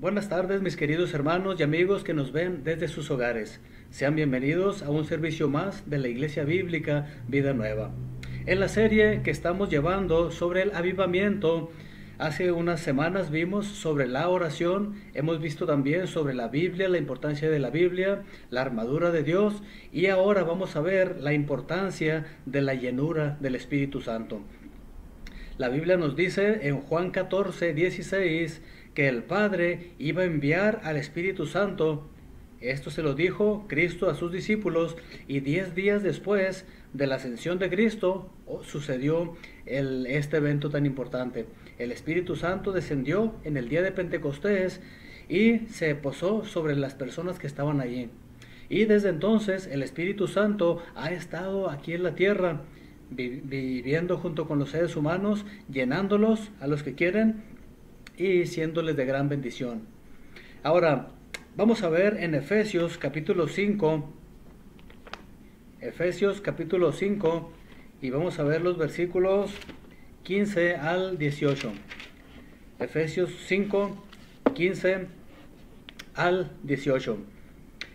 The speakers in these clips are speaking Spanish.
Buenas tardes, mis queridos hermanos y amigos que nos ven desde sus hogares. Sean bienvenidos a un servicio más de la Iglesia Bíblica Vida Nueva. En la serie que estamos llevando sobre el avivamiento, hace unas semanas vimos sobre la oración, hemos visto también sobre la Biblia, la importancia de la Biblia, la armadura de Dios, y ahora vamos a ver la importancia de la llenura del Espíritu Santo. La Biblia nos dice en Juan 14:16 que el Padre iba a enviar al Espíritu Santo. Esto se lo dijo Cristo a sus discípulos, y 10 días después de la ascensión de Cristo sucedió este evento tan importante. El Espíritu Santo descendió en el día de Pentecostés y se posó sobre las personas que estaban allí. Y desde entonces el Espíritu Santo ha estado aquí en la tierra, viviendo junto con los seres humanos, llenándolos a los que quieren y siéndoles de gran bendición. Ahora, vamos a ver en Efesios capítulo 5, y vamos a ver los versículos 15 al 18. Efesios 5, 15 al 18.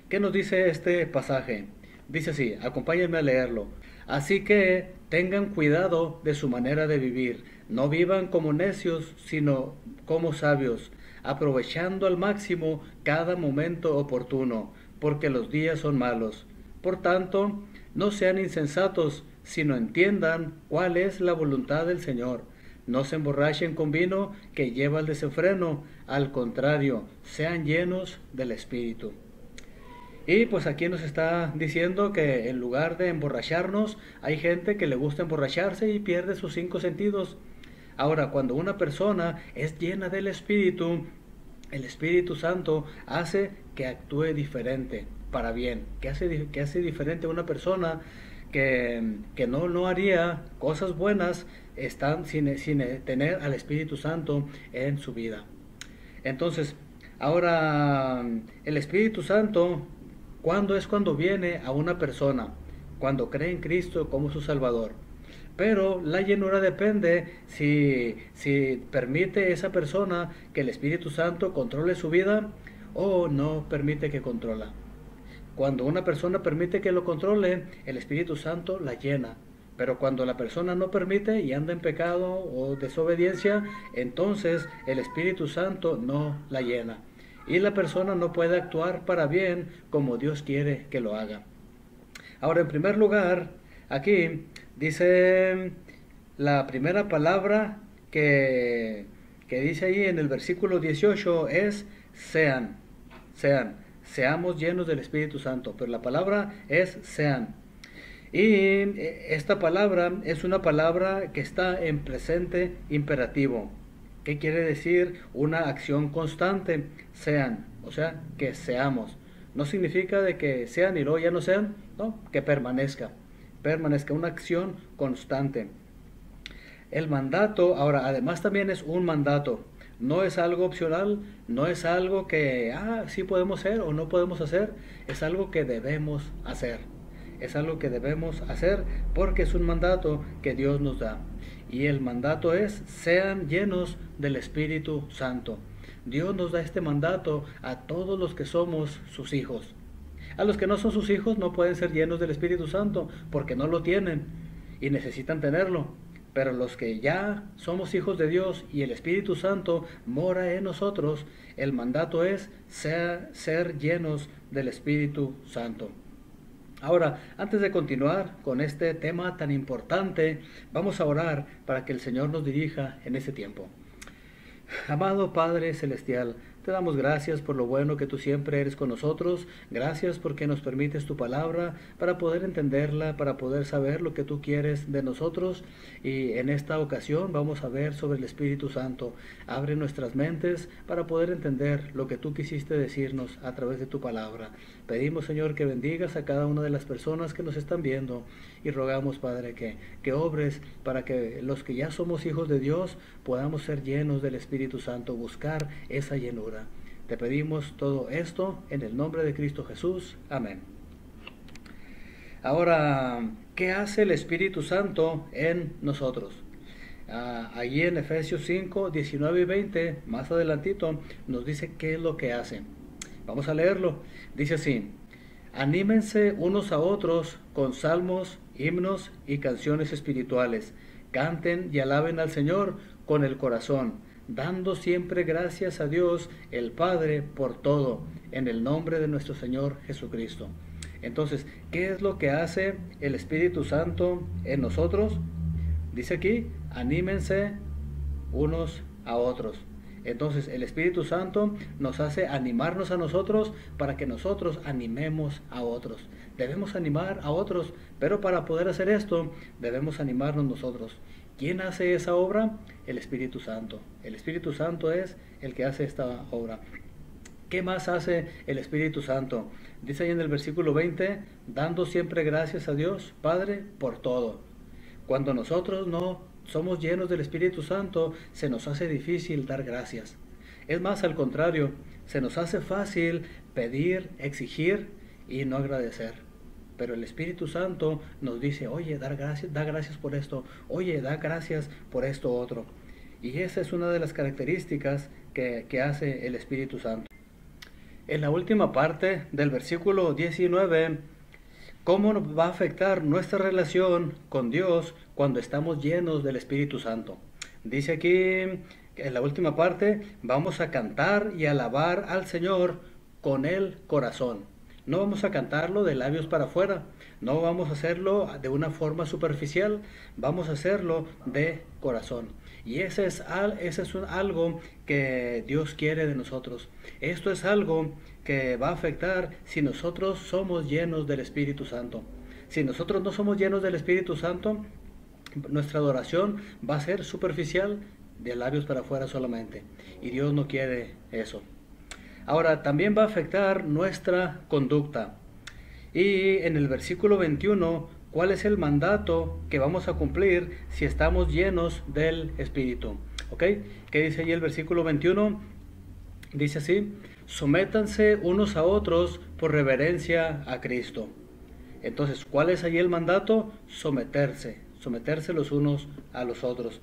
¿Qué nos dice este pasaje? Dice así, acompáñenme a leerlo. Así que tengan cuidado de su manera de vivir. No vivan como necios, sino como sabios, aprovechando al máximo cada momento oportuno, porque los días son malos. Por tanto, no sean insensatos, sino entiendan cuál es la voluntad del Señor. No se emborrachen con vino que lleva al desenfreno, al contrario, sean llenos del Espíritu. Y pues aquí nos está diciendo que en lugar de emborracharnos, hay gente que le gusta emborracharse y pierde sus 5 sentidos. Ahora, cuando una persona es llena del Espíritu, el Espíritu Santo hace que actúe diferente, para bien, que hace diferente a una persona que no haría cosas buenas sin tener al Espíritu Santo en su vida. Entonces, ahora el Espíritu Santo, ¿cuándo es cuando viene a una persona? Cuando cree en Cristo como su Salvador. Pero la llenura depende si permite esa persona que el Espíritu Santo controle su vida o no permite que controla. Cuando una persona permite que lo controle, el Espíritu Santo la llena. Pero cuando la persona no permite y anda en pecado o desobediencia, entonces el Espíritu Santo no la llena. Y la persona no puede actuar para bien como Dios quiere que lo haga. Ahora, en primer lugar, aquí dice la primera palabra que dice ahí en el versículo 18 es seamos llenos del Espíritu Santo, pero la palabra es sean. Y esta palabra es una palabra que está en presente imperativo. ¿Qué quiere decir? Una acción constante, sean, o sea, que seamos. No significa de que sean y luego ya no sean, no, que permanezca, una acción constante. El mandato, ahora, además también es un mandato, no es algo opcional, no es algo que, sí podemos hacer o no podemos hacer, es algo que debemos hacer. Es algo que debemos hacer porque es un mandato que Dios nos da. Y el mandato es, sean llenos del Espíritu Santo. Dios nos da este mandato a todos los que somos sus hijos. A los que no son sus hijos no pueden ser llenos del Espíritu Santo porque no lo tienen y necesitan tenerlo. Pero los que ya somos hijos de Dios y el Espíritu Santo mora en nosotros, el mandato es ser llenos del Espíritu Santo. Ahora, antes de continuar con este tema tan importante, vamos a orar para que el Señor nos dirija en este tiempo. Amado Padre Celestial, te damos gracias por lo bueno que tú siempre eres con nosotros. Gracias porque nos permites tu palabra para poder entenderla, para poder saber lo que tú quieres de nosotros. Y en esta ocasión vamos a ver sobre el Espíritu Santo. Abre nuestras mentes para poder entender lo que tú quisiste decirnos a través de tu palabra. Pedimos, Señor, que bendigas a cada una de las personas que nos están viendo y rogamos, Padre, que obres para que los que ya somos hijos de Dios podamos ser llenos del Espíritu Santo, buscar esa llenura. Te pedimos todo esto en el nombre de Cristo Jesús. Amén. Ahora, ¿qué hace el Espíritu Santo en nosotros? Allí en Efesios 5, 19 y 20, más adelantito, nos dice qué es lo que hace. Vamos a leerlo. Dice así: anímense unos a otros con salmos, himnos y canciones espirituales. Canten y alaben al Señor con el corazón, dando siempre gracias a Dios el Padre por todo, en el nombre de nuestro Señor Jesucristo. Entonces, ¿qué es lo que hace el Espíritu Santo en nosotros? Dice aquí, anímense unos a otros. Entonces el Espíritu Santo nos hace animarnos a nosotros para que nosotros animemos a otros. Debemos animar a otros, pero para poder hacer esto debemos animarnos nosotros. ¿Quién hace esa obra? El Espíritu Santo. El Espíritu Santo es el que hace esta obra. ¿Qué más hace el Espíritu Santo? Dice ahí en el versículo 20, dando siempre gracias a Dios Padre por todo. Cuando nosotros no somos llenos del Espíritu Santo, se nos hace difícil dar gracias. Es más, al contrario, se nos hace fácil pedir, exigir y no agradecer. Pero el Espíritu Santo nos dice, oye, da gracias por esto, oye, da gracias por esto otro. Y esa es una de las características que hace el Espíritu Santo. En la última parte del versículo 19, ¿cómo nos va a afectar nuestra relación con Dios cuando estamos llenos del Espíritu Santo? Dice aquí, en la última parte, vamos a cantar y alabar al Señor con el corazón. No vamos a cantarlo de labios para afuera, no vamos a hacerlo de una forma superficial, vamos a hacerlo de corazón. Y ese es algo que Dios quiere de nosotros. Esto es algo que va a afectar si nosotros somos llenos del Espíritu Santo. Si nosotros no somos llenos del Espíritu Santo, nuestra adoración va a ser superficial, de labios para afuera solamente. Y Dios no quiere eso. Ahora, también va a afectar nuestra conducta. Y en el versículo 21, ¿cuál es el mandato que vamos a cumplir si estamos llenos del Espíritu? ¿Ok? ¿Qué dice allí el versículo 21? Dice así, sométanse unos a otros por reverencia a Cristo. Entonces, ¿cuál es allí el mandato? Someterse los unos a los otros.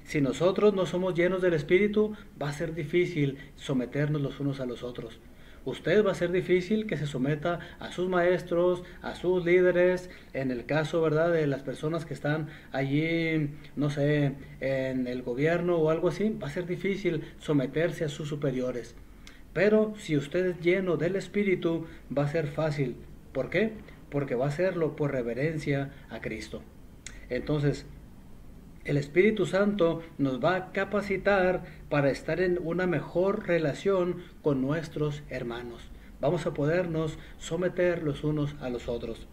Si nosotros no somos llenos del Espíritu, va a ser difícil someternos los unos a los otros. Usted va a ser difícil que se someta a sus maestros, a sus líderes, en el caso, ¿verdad?, de las personas que están allí, no sé, en el gobierno o algo así, va a ser difícil someterse a sus superiores. Pero si usted es lleno del Espíritu, va a ser fácil. ¿Por qué? Porque va a hacerlo por reverencia a Cristo. Entonces, el Espíritu Santo nos va a capacitar para estar en una mejor relación con nuestros hermanos. Vamos a podernos someter los unos a los otros.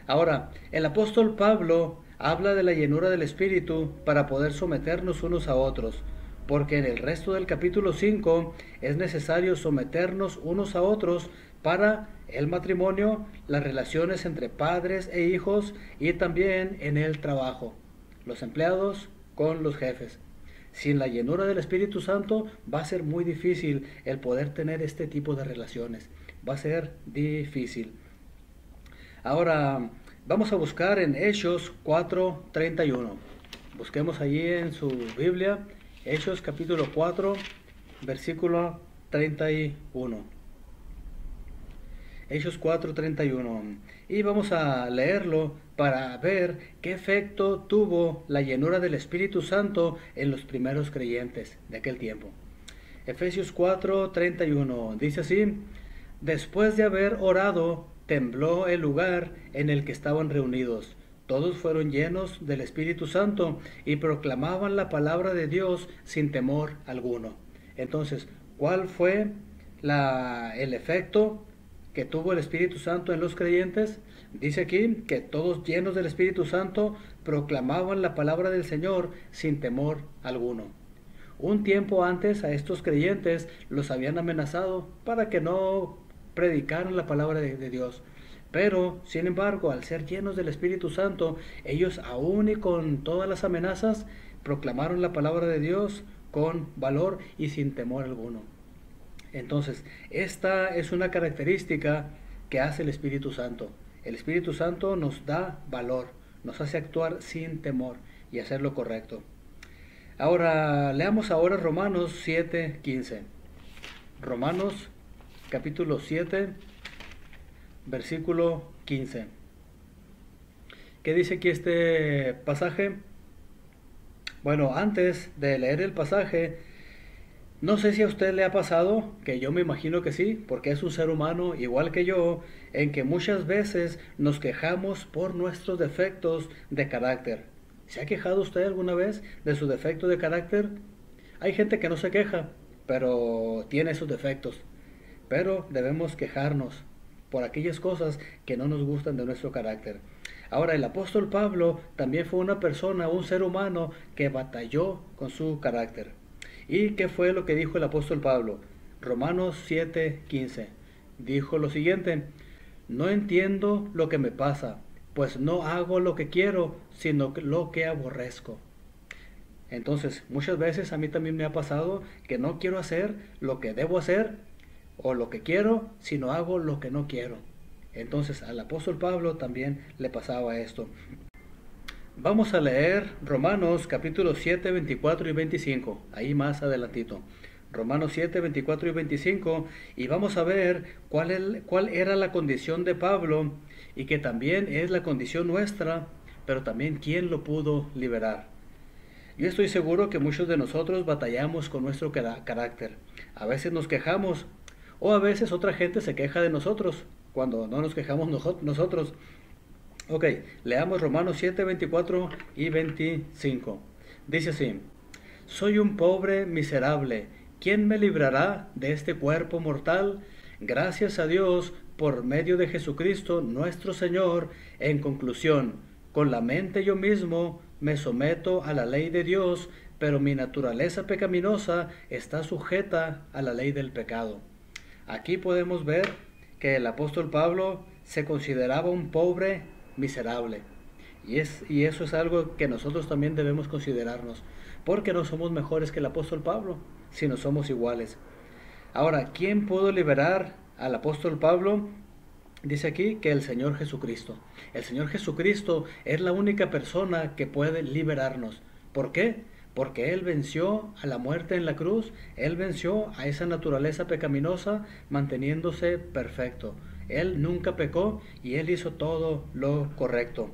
Ahora, el apóstol Pablo habla de la llenura del Espíritu para poder someternos unos a otros, porque en el resto del capítulo 5 es necesario someternos unos a otros para el matrimonio, las relaciones entre padres e hijos y también en el trabajo. Los empleados con los jefes. Sin la llenura del Espíritu Santo va a ser muy difícil el poder tener este tipo de relaciones. Va a ser difícil. Ahora vamos a buscar en Hechos 4:31. Busquemos allí en su Biblia, Hechos capítulo 4, versículo 31. Hechos 4:31. Y vamos a leerlo para ver qué efecto tuvo la llenura del Espíritu Santo en los primeros creyentes de aquel tiempo. Efesios 4:31 dice así: después de haber orado, tembló el lugar en el que estaban reunidos. Todos fueron llenos del Espíritu Santo y proclamaban la palabra de Dios sin temor alguno. Entonces, ¿cuál fue el efecto que tuvo el Espíritu Santo en los creyentes? Dice aquí que todos llenos del Espíritu Santo proclamaban la palabra del Señor sin temor alguno. Un tiempo antes a estos creyentes los habían amenazado para que no predicaran la palabra de Dios. Pero, sin embargo, al ser llenos del Espíritu Santo, ellos aún y con todas las amenazas proclamaron la palabra de Dios con valor y sin temor alguno. Entonces, esta es una característica que hace el Espíritu Santo. El Espíritu Santo nos da valor, nos hace actuar sin temor y hacer lo correcto. Ahora, leamos ahora Romanos 7:15. Romanos capítulo 7, versículo 15. ¿Qué dice aquí este pasaje? Bueno, antes de leer el pasaje, no sé si a usted le ha pasado, que yo me imagino que sí, porque es un ser humano igual que yo, en que muchas veces nos quejamos por nuestros defectos de carácter. ¿Se ha quejado usted alguna vez de su defecto de carácter? Hay gente que no se queja, pero tiene sus defectos. Pero debemos quejarnos por aquellas cosas que no nos gustan de nuestro carácter. Ahora, el apóstol Pablo también fue una persona, un ser humano que batalló con su carácter. ¿Y qué fue lo que dijo el apóstol Pablo? Romanos 7:15. Dijo lo siguiente: no entiendo lo que me pasa, pues no hago lo que quiero, sino lo que aborrezco. Entonces, muchas veces a mí también me ha pasado que no quiero hacer lo que debo hacer o lo que quiero, sino hago lo que no quiero. Entonces, al apóstol Pablo también le pasaba esto. Vamos a leer Romanos capítulo 7, 24 y 25, ahí más adelantito. Romanos 7, 24 y 25, y vamos a ver cuál era la condición de Pablo, y que también es la condición nuestra, pero también quién lo pudo liberar. Yo estoy seguro que muchos de nosotros batallamos con nuestro carácter. A veces nos quejamos, o a veces otra gente se queja de nosotros, cuando no nos quejamos nosotros. Ok, leamos Romanos 7, 24 y 25. Dice así: soy un pobre miserable, ¿quién me librará de este cuerpo mortal? Gracias a Dios por medio de Jesucristo nuestro Señor. En conclusión, con la mente yo mismo me someto a la ley de Dios, pero mi naturaleza pecaminosa está sujeta a la ley del pecado. Aquí podemos ver que el apóstol Pablo se consideraba un pobre miserable. Y eso es algo que nosotros también debemos considerarnos, porque no somos mejores que el apóstol Pablo, sino somos iguales. Ahora, ¿quién pudo liberar al apóstol Pablo? Dice aquí que el Señor Jesucristo. El Señor Jesucristo es la única persona que puede liberarnos. ¿Por qué? Porque Él venció a la muerte en la cruz, Él venció a esa naturaleza pecaminosa manteniéndose perfecto. Él nunca pecó y Él hizo todo lo correcto.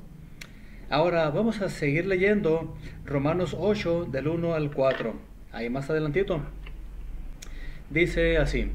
Ahora vamos a seguir leyendo Romanos 8 del 1 al 4. Ahí más adelantito. Dice así: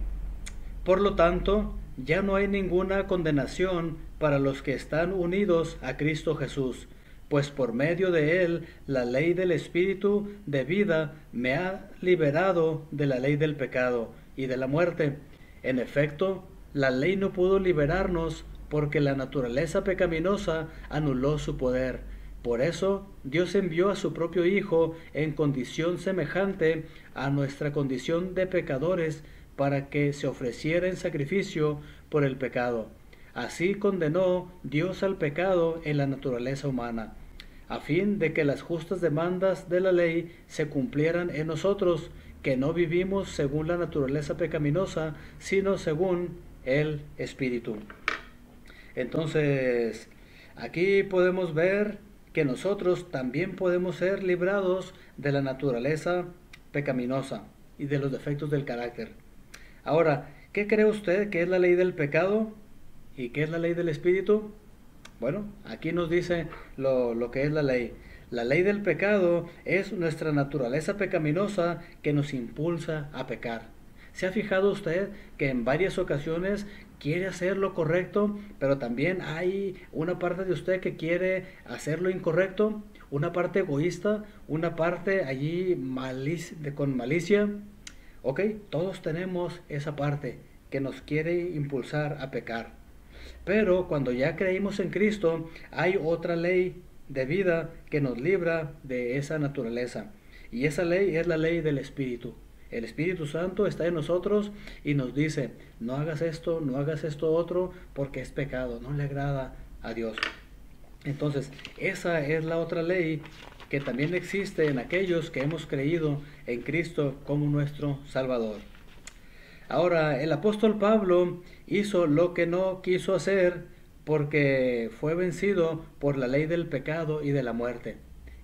por lo tanto, ya no hay ninguna condenación para los que están unidos a Cristo Jesús, pues por medio de Él la ley del Espíritu de vida me ha liberado de la ley del pecado y de la muerte. En efecto, la ley no pudo liberarnos porque la naturaleza pecaminosa anuló su poder. Por eso, Dios envió a su propio Hijo en condición semejante a nuestra condición de pecadores, para que se ofreciera en sacrificio por el pecado. Así condenó Dios al pecado en la naturaleza humana, a fin de que las justas demandas de la ley se cumplieran en nosotros, que no vivimos según la naturaleza pecaminosa, sino según el Espíritu. Entonces, aquí podemos ver que nosotros también podemos ser librados de la naturaleza pecaminosa y de los defectos del carácter. Ahora, ¿qué cree usted que es la ley del pecado y qué es la ley del Espíritu? Bueno, aquí nos dice lo que es la ley. La ley del pecado es nuestra naturaleza pecaminosa que nos impulsa a pecar. ¿Se ha fijado usted que en varias ocasiones quiere hacer lo correcto, pero también hay una parte de usted que quiere hacer lo incorrecto? Una parte egoísta, una parte allí con malicia. Ok, todos tenemos esa parte que nos quiere impulsar a pecar. Pero cuando ya creímos en Cristo, hay otra ley de vida que nos libra de esa naturaleza. Y esa ley es la ley del Espíritu. El Espíritu Santo está en nosotros y nos dice: no hagas esto, no hagas esto otro, porque es pecado, no le agrada a Dios. Entonces, esa es la otra ley que también existe en aquellos que hemos creído en Cristo como nuestro Salvador. Ahora, el apóstol Pablo hizo lo que no quiso hacer porque fue vencido por la ley del pecado y de la muerte.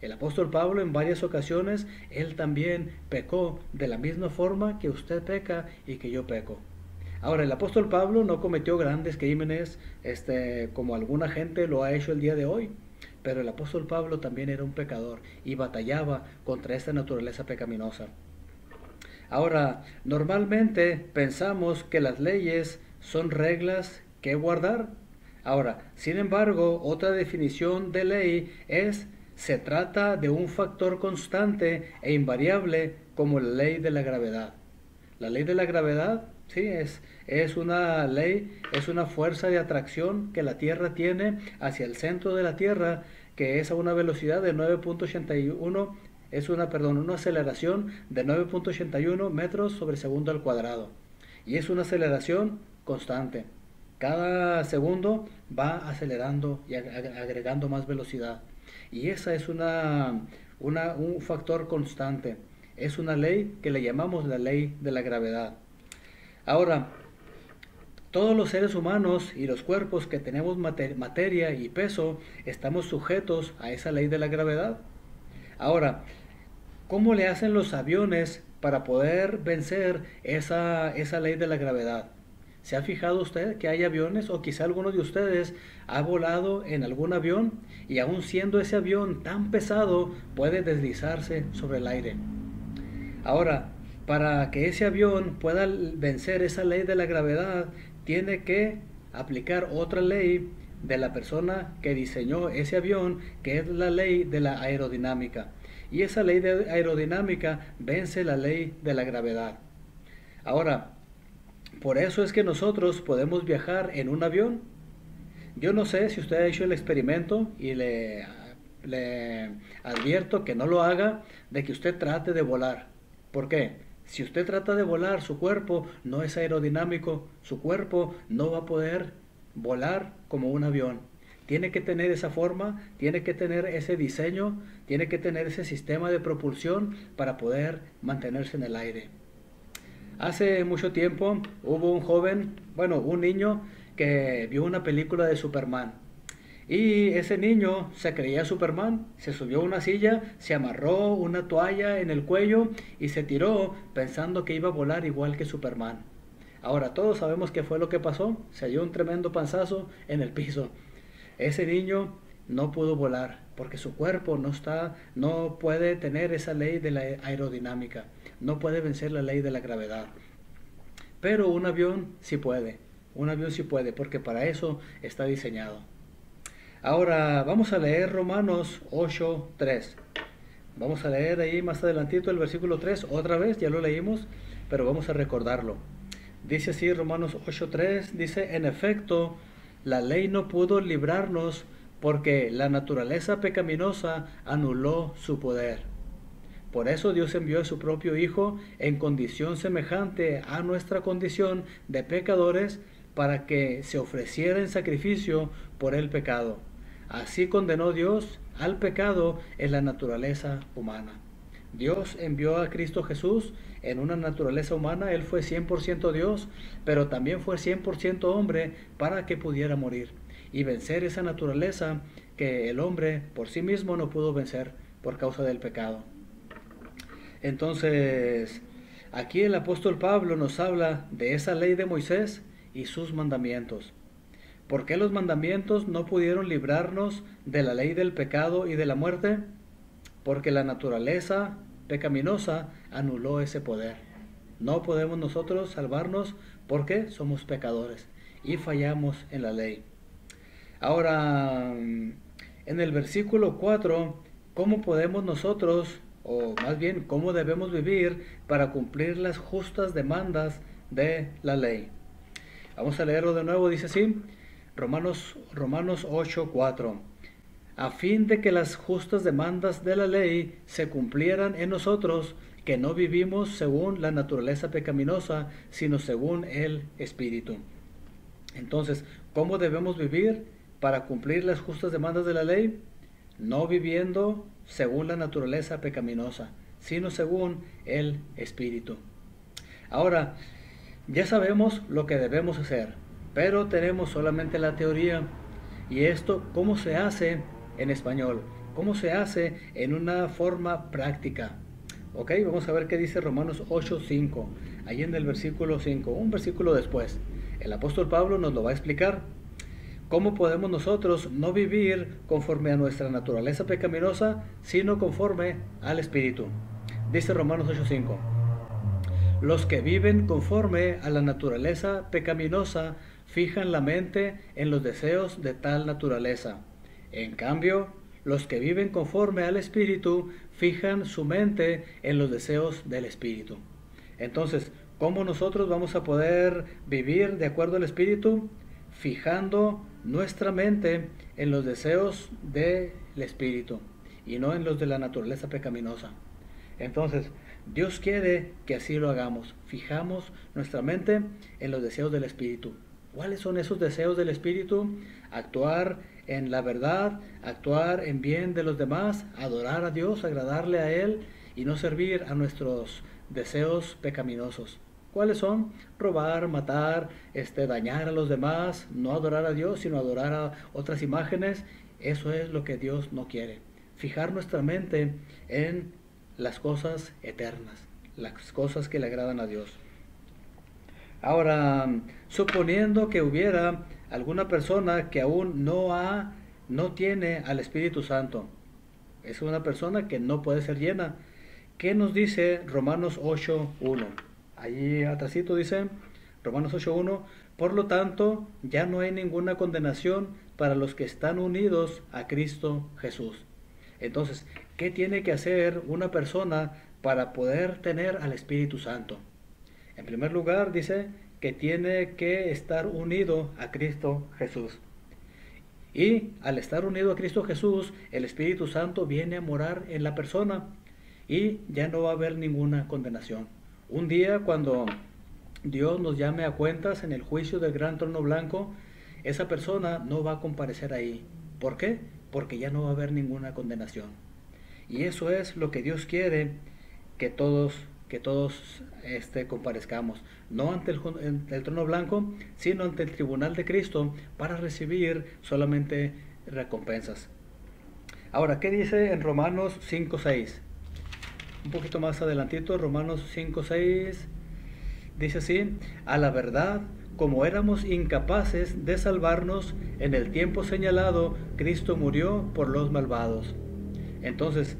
El apóstol Pablo en varias ocasiones, él también pecó de la misma forma que usted peca y que yo peco. Ahora, el apóstol Pablo no cometió grandes crímenes, como alguna gente lo ha hecho el día de hoy, pero el apóstol Pablo también era un pecador y batallaba contra esta naturaleza pecaminosa. Ahora, normalmente pensamos que las leyes son reglas que guardar. Ahora, sin embargo, otra definición de ley se trata de un factor constante e invariable como la ley de la gravedad. La ley de la gravedad, sí, es una ley, es una fuerza de atracción que la Tierra tiene hacia el centro de la Tierra, que es a una velocidad de 9.81, una aceleración de 9.81 metros sobre segundo al cuadrado. Y es una aceleración constante. Cada segundo va acelerando y agregando más velocidad. Y esa es un factor constante. Es una ley que le llamamos la ley de la gravedad. Ahora, todos los seres humanos y los cuerpos que tenemos materia y peso estamos sujetos a esa ley de la gravedad. Ahora, ¿cómo le hacen los aviones para poder vencer esa ley de la gravedad? ¿Se ha fijado usted que hay aviones, o quizá alguno de ustedes ha volado en algún avión y aun siendo ese avión tan pesado puede deslizarse sobre el aire? Ahora, para que ese avión pueda vencer esa ley de la gravedad, tiene que aplicar otra ley de la persona que diseñó ese avión, que es la ley de la aerodinámica. Y esa ley de aerodinámica vence la ley de la gravedad. Ahora, por eso es que nosotros podemos viajar en un avión. Yo no sé si usted ha hecho el experimento y le advierto que no lo haga, de que usted trate de volar. ¿Por qué? Si usted trata de volar, su cuerpo no es aerodinámico, su cuerpo no va a poder volar como un avión. Tiene que tener esa forma, tiene que tener ese diseño, tiene que tener ese sistema de propulsión para poder mantenerse en el aire. Hace mucho tiempo hubo un niño que vio una película de Superman. Y ese niño se creía Superman, se subió a una silla, se amarró una toalla en el cuello y se tiró pensando que iba a volar igual que Superman. Ahora todos sabemos qué fue lo que pasó, se dio un tremendo panzazo en el piso. Ese niño no pudo volar porque su cuerpo no puede tener esa ley de la aerodinámica, no puede vencer la ley de la gravedad. Pero un avión sí puede porque para eso está diseñado. Ahora vamos a leer Romanos 8:3. Vamos a leer ahí más adelantito el versículo 3 otra vez, ya lo leímos, pero vamos a recordarlo. Dice así Romanos 8:3, dice: en efecto, la ley no pudo librarnos porque la naturaleza pecaminosa anuló su poder. Por eso Dios envió a su propio Hijo en condición semejante a nuestra condición de pecadores para que se ofreciera en sacrificio por el pecado. Así condenó Dios al pecado en la naturaleza humana. Dios envió a Cristo Jesús en una naturaleza humana. Él fue 100% Dios, pero también fue 100% hombre para que pudiera morir y vencer esa naturaleza que el hombre por sí mismo no pudo vencer por causa del pecado. Entonces, aquí el apóstol Pablo nos habla de esa ley de Moisés y sus mandamientos. ¿Por qué los mandamientos no pudieron librarnos de la ley del pecado y de la muerte? Porque la naturaleza pecaminosa anuló ese poder. No podemos nosotros salvarnos porque somos pecadores y fallamos en la ley. Ahora, en el versículo 4, ¿cómo podemos nosotros, o más bien, cómo debemos vivir para cumplir las justas demandas de la ley? Vamos a leerlo de nuevo, dice así, Romanos 8:4. A fin de que las justas demandas de la ley se cumplieran en nosotros, que no vivimos según la naturaleza pecaminosa, sino según el Espíritu. Entonces, ¿cómo debemos vivir para cumplir las justas demandas de la ley? No viviendo según la naturaleza pecaminosa, sino según el Espíritu. Ahora, ya sabemos lo que debemos hacer, pero tenemos solamente la teoría. ¿Y esto cómo se hace en español? ¿Cómo se hace? En una forma práctica. Ok, vamos a ver qué dice Romanos 8:5, ahí en el versículo 5, un versículo después. El apóstol Pablo nos lo va a explicar. ¿Cómo podemos nosotros no vivir conforme a nuestra naturaleza pecaminosa, sino conforme al Espíritu? Dice Romanos 8:5. Los que viven conforme a la naturaleza pecaminosa fijan la mente en los deseos de tal naturaleza. En cambio, los que viven conforme al Espíritu fijan su mente en los deseos del Espíritu. Entonces, ¿cómo nosotros vamos a poder vivir de acuerdo al Espíritu? Fijando nuestra mente en los deseos del Espíritu y no en los de la naturaleza pecaminosa. Entonces, Dios quiere que así lo hagamos. Fijamos nuestra mente en los deseos del Espíritu. ¿Cuáles son esos deseos del Espíritu? Actuar en la verdad, actuar en bien de los demás, adorar a Dios, agradarle a Él y no servir a nuestros deseos pecaminosos. ¿Cuáles son? Robar, matar, dañar a los demás, no adorar a Dios, sino adorar a otras imágenes. Eso es lo que Dios no quiere. Fijar nuestra mente en las cosas eternas, las cosas que le agradan a Dios. Ahora, suponiendo que hubiera alguna persona que aún no tiene al Espíritu Santo, es una persona que no puede ser llena. ¿Qué nos dice Romanos 8:1? Allí atrásito dice, Romanos 8:1, por lo tanto, ya no hay ninguna condenación para los que están unidos a Cristo Jesús. Entonces, ¿qué tiene que hacer una persona para poder tener al Espíritu Santo? En primer lugar, dice que tiene que estar unido a Cristo Jesús. Y al estar unido a Cristo Jesús, el Espíritu Santo viene a morar en la persona y ya no va a haber ninguna condenación. Un día, cuando Dios nos llame a cuentas en el juicio del gran trono blanco, esa persona no va a comparecer ahí. ¿Por qué? Porque ya no va a haber ninguna condenación. Y eso es lo que Dios quiere que todos comparezcamos, no ante el trono blanco, sino ante el tribunal de Cristo para recibir solamente recompensas. Ahora, ¿qué dice en Romanos 5:6? Un poquito más adelantito, Romanos 5:6 dice así: a la verdad, como éramos incapaces de salvarnos en el tiempo señalado, Cristo murió por los malvados. Entonces,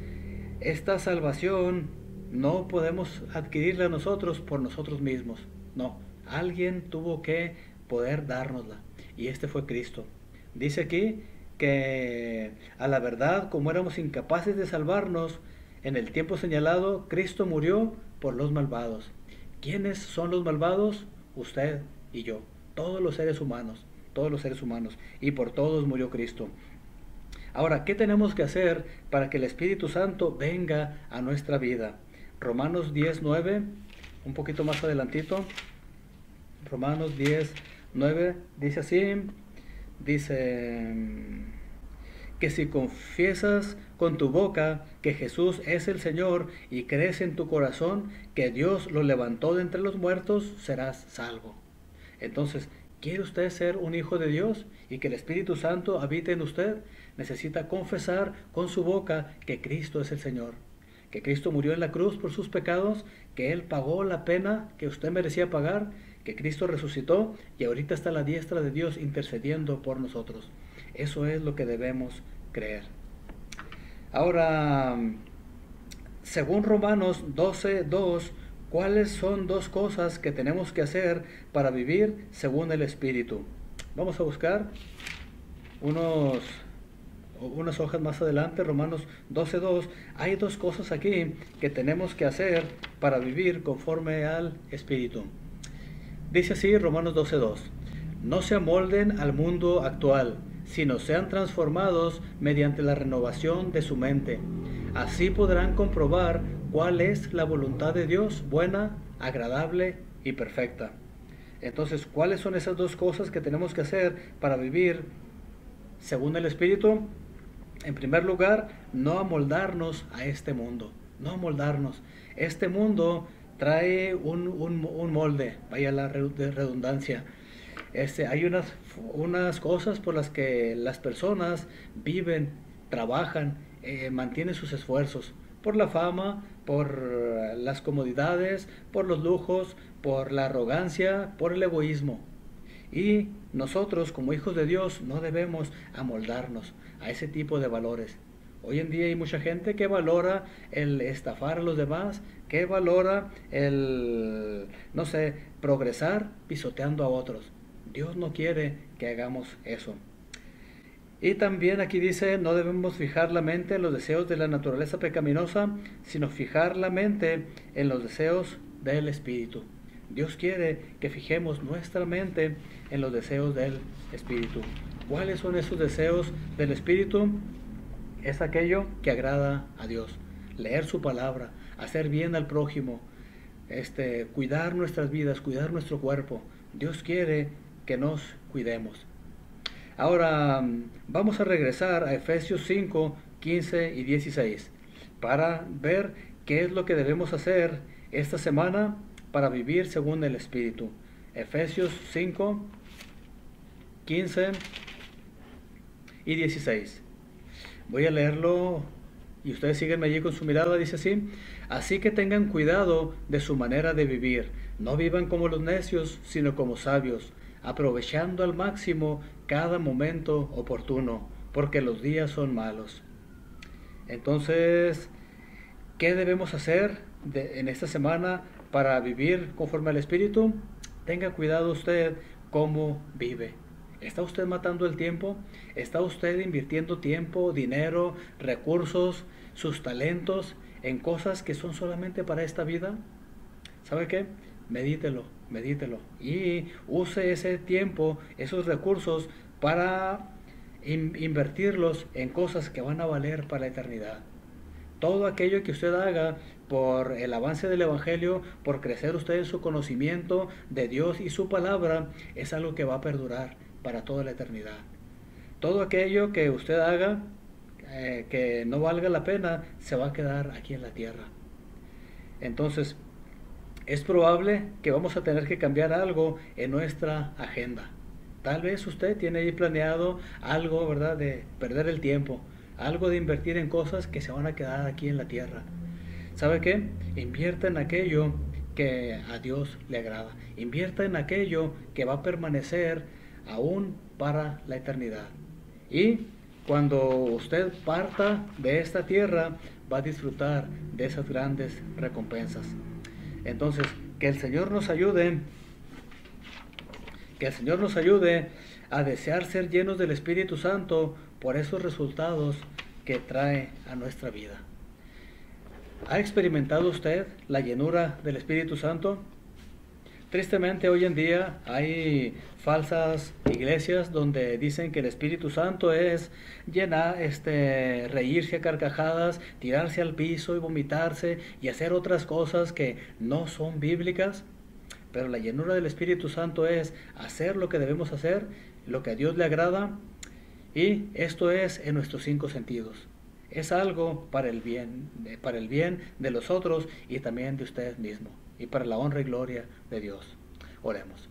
esta salvación no podemos adquirirla nosotros por nosotros mismos. No, alguien tuvo que poder dárnosla, y este fue Cristo. Dice aquí que a la verdad, como éramos incapaces de salvarnos en el tiempo señalado, Cristo murió por los malvados. ¿Quiénes son los malvados? Usted y yo, todos los seres humanos, y por todos murió Cristo. Ahora, ¿qué tenemos que hacer para que el Espíritu Santo venga a nuestra vida? Romanos 10:9, un poquito más adelantito, Romanos 10:9 dice así, dice que si confiesas con tu boca que Jesús es el Señor y crees en tu corazón que Dios lo levantó de entre los muertos, serás salvo. Entonces, ¿quiere usted ser un hijo de Dios y que el Espíritu Santo habite en usted? Necesita confesar con su boca que Cristo es el Señor, que Cristo murió en la cruz por sus pecados, que Él pagó la pena que usted merecía pagar, que Cristo resucitó y ahorita está a la diestra de Dios intercediendo por nosotros. Eso es lo que debemos creer. Ahora, según Romanos 12:2, ¿cuáles son dos cosas que tenemos que hacer para vivir según el Espíritu? Vamos a buscar unas hojas más adelante, Romanos 12:2. Hay dos cosas aquí que tenemos que hacer para vivir conforme al Espíritu. Dice así Romanos 12:2: no se amolden al mundo actual, sino sean transformados mediante la renovación de su mente. Así podrán comprobar cuál es la voluntad de Dios, buena, agradable y perfecta. Entonces, ¿cuáles son esas dos cosas que tenemos que hacer para vivir según el Espíritu? En primer lugar, no amoldarnos a este mundo, no amoldarnos. Este mundo trae un molde, vaya la redundancia. Hay unas cosas por las que las personas viven, trabajan mantiene sus esfuerzos por la fama, por las comodidades, por los lujos, por la arrogancia, por el egoísmo. Y nosotros, como hijos de Dios, no debemos amoldarnos a ese tipo de valores. Hoy en día hay mucha gente que valora el estafar a los demás, que valora el, no sé, progresar pisoteando a otros. Dios no quiere que hagamos eso. Y también aquí dice, no debemos fijar la mente en los deseos de la naturaleza pecaminosa, sino fijar la mente en los deseos del Espíritu. Dios quiere que fijemos nuestra mente en los deseos del Espíritu. ¿Cuáles son esos deseos del Espíritu? Es aquello que agrada a Dios. Leer su palabra, hacer bien al prójimo, cuidar nuestras vidas, cuidar nuestro cuerpo. Dios quiere que nos cuidemos. Ahora vamos a regresar a Efesios 5, 15 y 16 para ver qué es lo que debemos hacer esta semana para vivir según el Espíritu. Efesios 5, 15 y 16. Voy a leerlo y ustedes síguenme allí con su mirada. Dice así: así que tengan cuidado de su manera de vivir. No vivan como los necios, sino como sabios, aprovechando al máximo cada momento oportuno, porque los días son malos. Entonces, ¿qué debemos hacer en esta semana para vivir conforme al Espíritu? Tenga cuidado usted cómo vive. ¿Está usted matando el tiempo? ¿Está usted invirtiendo tiempo, dinero, recursos, sus talentos en cosas que son solamente para esta vida? ¿Sabe qué? Medítelo y use ese tiempo, esos recursos para invertirlos en cosas que van a valer para la eternidad. Todo aquello que usted haga por el avance del Evangelio, por crecer usted en su conocimiento de Dios y su palabra, es algo que va a perdurar para toda la eternidad. Todo aquello que usted haga que no valga la pena, se va a quedar aquí en la tierra. Entonces, es probable que vamos a tener que cambiar algo en nuestra agenda. Tal vez usted tiene ahí planeado algo, ¿verdad?, de perder el tiempo, algo de invertir en cosas que se van a quedar aquí en la tierra. ¿Sabe qué? Invierta en aquello que a Dios le agrada. Invierta en aquello que va a permanecer aún para la eternidad. Y cuando usted parta de esta tierra, va a disfrutar de esas grandes recompensas. Entonces, que el Señor nos ayude a desear ser llenos del Espíritu Santo por esos resultados que trae a nuestra vida. ¿Ha experimentado usted la llenura del Espíritu Santo? Tristemente hoy en día hay falsas iglesias donde dicen que el Espíritu Santo es llenar, reírse a carcajadas, tirarse al piso y vomitarse y hacer otras cosas que no son bíblicas. Pero la llenura del Espíritu Santo es hacer lo que debemos hacer, lo que a Dios le agrada, y esto es en nuestros 5 sentidos. Es algo para el bien de los otros y también de usted mismo, y para la honra y gloria de Dios. Oremos.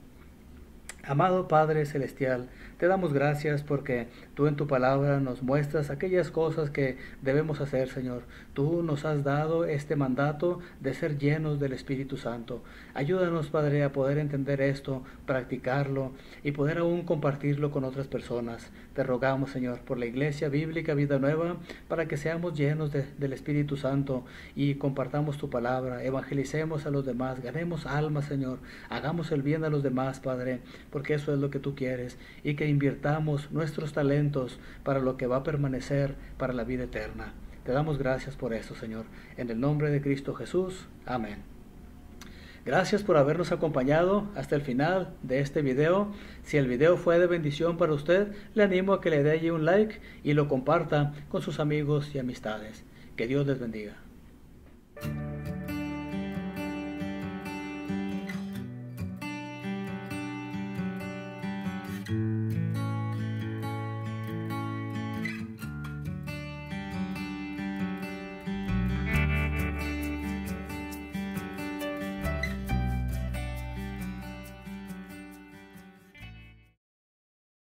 Amado Padre Celestial, te damos gracias porque tú en tu palabra nos muestras aquellas cosas que debemos hacer, Señor. Tú nos has dado este mandato de ser llenos del Espíritu Santo. Ayúdanos, Padre, a poder entender esto, practicarlo y poder aún compartirlo con otras personas. Te rogamos, Señor, por la Iglesia Bíblica Vida Nueva, para que seamos llenos del Espíritu Santo y compartamos tu palabra, evangelicemos a los demás, ganemos almas, Señor, hagamos el bien a los demás, Padre, porque eso es lo que tú quieres, y que invirtamos nuestros talentos para lo que va a permanecer para la vida eterna. Te damos gracias por esto, Señor, en el nombre de Cristo Jesús. Amén. Gracias por habernos acompañado hasta el final de este video. Si el video fue de bendición para usted, le animo a que le dé allí un like y lo comparta con sus amigos y amistades. Que Dios les bendiga.